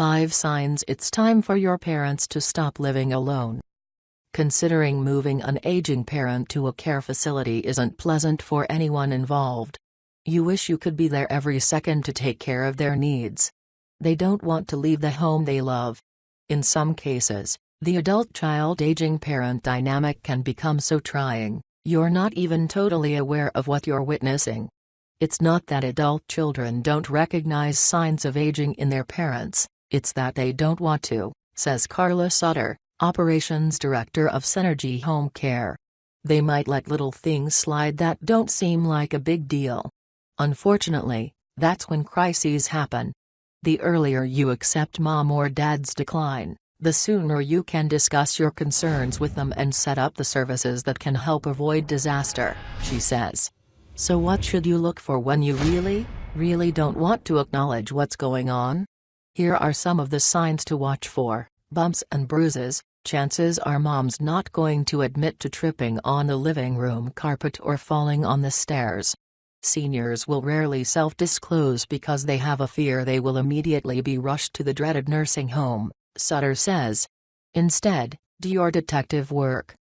5 signs it's time for your parents to stop living alone. Considering moving an aging parent to a care facility isn't pleasant for anyone involved. You wish you could be there every second to take care of their needs. They don't want to leave the home they love. In some cases, the adult-child aging parent dynamic can become so trying, you're not even totally aware of what you're witnessing. It's not that adult children don't recognize signs of aging in their parents, it's that they don't want to, says Carla Sutter, Operations Director of Synergy HomeCare. They might let little things slide that don't seem like a big deal. Unfortunately, that's when crises happen. The earlier you accept mom or dad's decline, the sooner you can discuss your concerns with them and set up the services that can help avoid disaster, she says. So what should you look for when you really don't want to acknowledge what's going on? Here are some of the signs to watch for. Bumps and bruises. Chances are mom's not going to admit to tripping on the living room carpet or falling on the stairs. Seniors will rarely self-disclose because they have a fear they will immediately be rushed to the dreaded nursing home, Sutter says. Instead, do your detective work.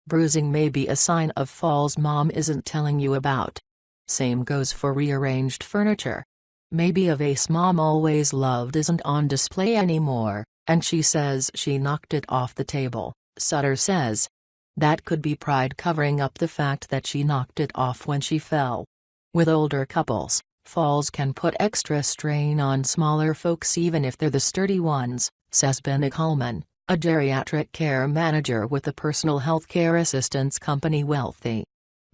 Bruising may be a sign of falls mom isn't telling you about. Same goes for rearranged furniture. Maybe a vase mom always loved isn't on display anymore, and she says she knocked it off the table, Sutter says. That could be pride covering up the fact that she knocked it off when she fell. With older couples, falls can put extra strain on smaller folks even if they're the sturdy ones, says Ben Coleman, a geriatric care manager with the personal health care assistance company Wealthy.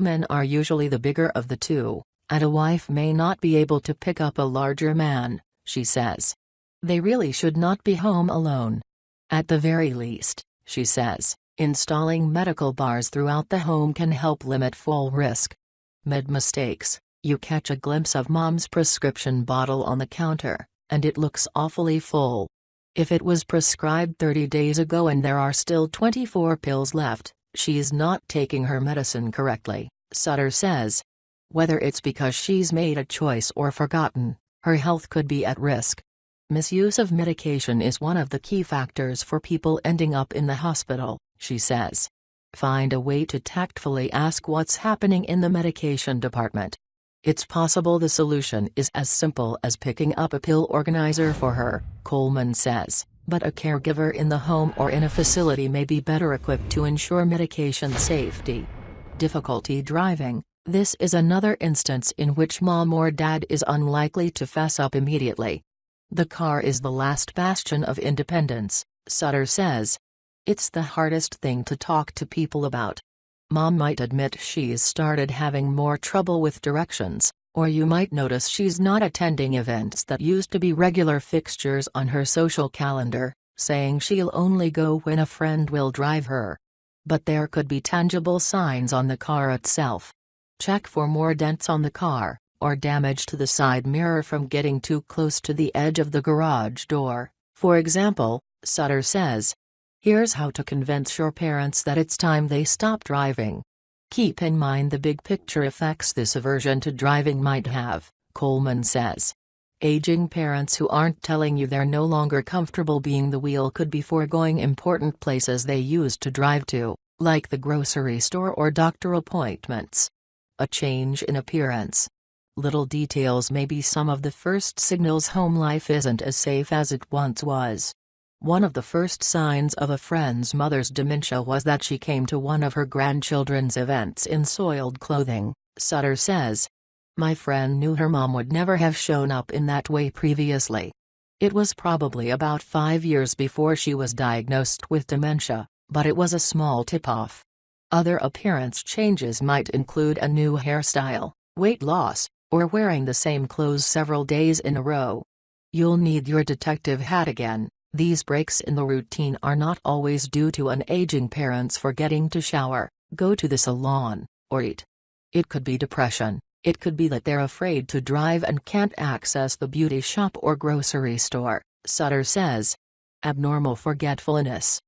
Men are usually the bigger of the two, and a wife may not be able to pick up a larger man, she says. They really should not be home alone. At the very least, she says, installing medical bars throughout the home can help limit fall risk. Med mistakes. You catch a glimpse of mom's prescription bottle on the counter, and it looks awfully full. If it was prescribed 30 days ago and there are still 24 pills left, she's not taking her medicine correctly, Sutter says. Whether it's because she's made a choice or forgotten, her health could be at risk. Misuse of medication is one of the key factors for people ending up in the hospital, she says. Find a way to tactfully ask what's happening in the medication department. It's possible the solution is as simple as picking up a pill organizer for her, Coleman says, but a caregiver in the home or in a facility may be better equipped to ensure medication safety. Difficulty driving. This is another instance in which mom or dad is unlikely to fess up immediately. The car is the last bastion of independence, Sutter says. It's the hardest thing to talk to people about. Mom might admit she's started having more trouble with directions, or you might notice she's not attending events that used to be regular fixtures on her social calendar, saying she'll only go when a friend will drive her. But there could be tangible signs on the car itself. Check for more dents on the car, or damage to the side mirror from getting too close to the edge of the garage door, for example, Sutter says. Here's how to convince your parents that it's time they stop driving. Keep in mind the big picture effects this aversion to driving might have, Coleman says. Aging parents who aren't telling you they're no longer comfortable being the wheel could be foregoing important places they used to drive to, like the grocery store or doctor appointments. A change in appearance. Little details may be some of the first signals home life isn't as safe as it once was. One of the first signs of a friend's mother's dementia was that she came to one of her grandchildren's events in soiled clothing, Sutter says. My friend knew her mom would never have shown up in that way previously. It was probably about 5 years before she was diagnosed with dementia, but it was a small tip-off. Other appearance changes might include a new hairstyle, weight loss, or wearing the same clothes several days in a row. You'll need your detective hat again. These breaks in the routine are not always due to an aging parent's forgetting to shower, go to the salon, or eat. It could be depression, it could be that they're afraid to drive and can't access the beauty shop or grocery store, Sutter says. Abnormal forgetfulness.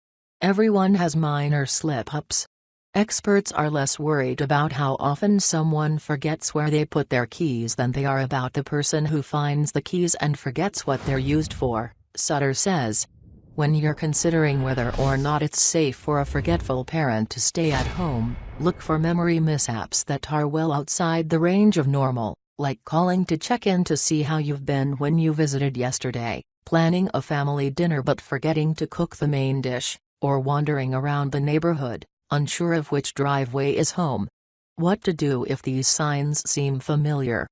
Everyone has minor slip-ups. Experts are less worried about how often someone forgets where they put their keys than they are about the person who finds the keys and forgets what they're used for, Sutter says. When you're considering whether or not it's safe for a forgetful parent to stay at home, look for memory mishaps that are well outside the range of normal, like calling to check in to see how you've been when you visited yesterday, planning a family dinner but forgetting to cook the main dish, or wandering around the neighborhood, unsure of which driveway is home. What to do if these signs seem familiar?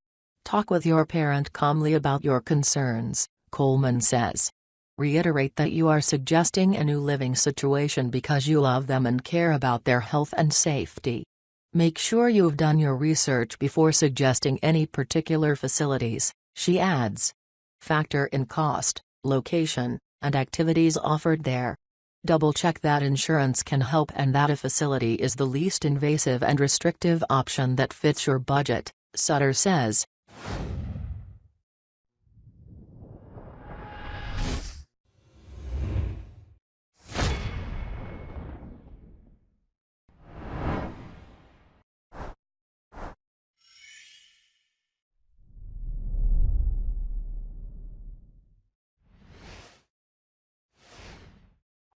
Talk with your parent calmly about your concerns, Coleman says. Reiterate that you are suggesting a new living situation because you love them and care about their health and safety. Make sure you've done your research before suggesting any particular facilities, she adds. Factor in cost, location, and activities offered there. Double-check that insurance can help and that a facility is the least invasive and restrictive option that fits your budget, Sutter says.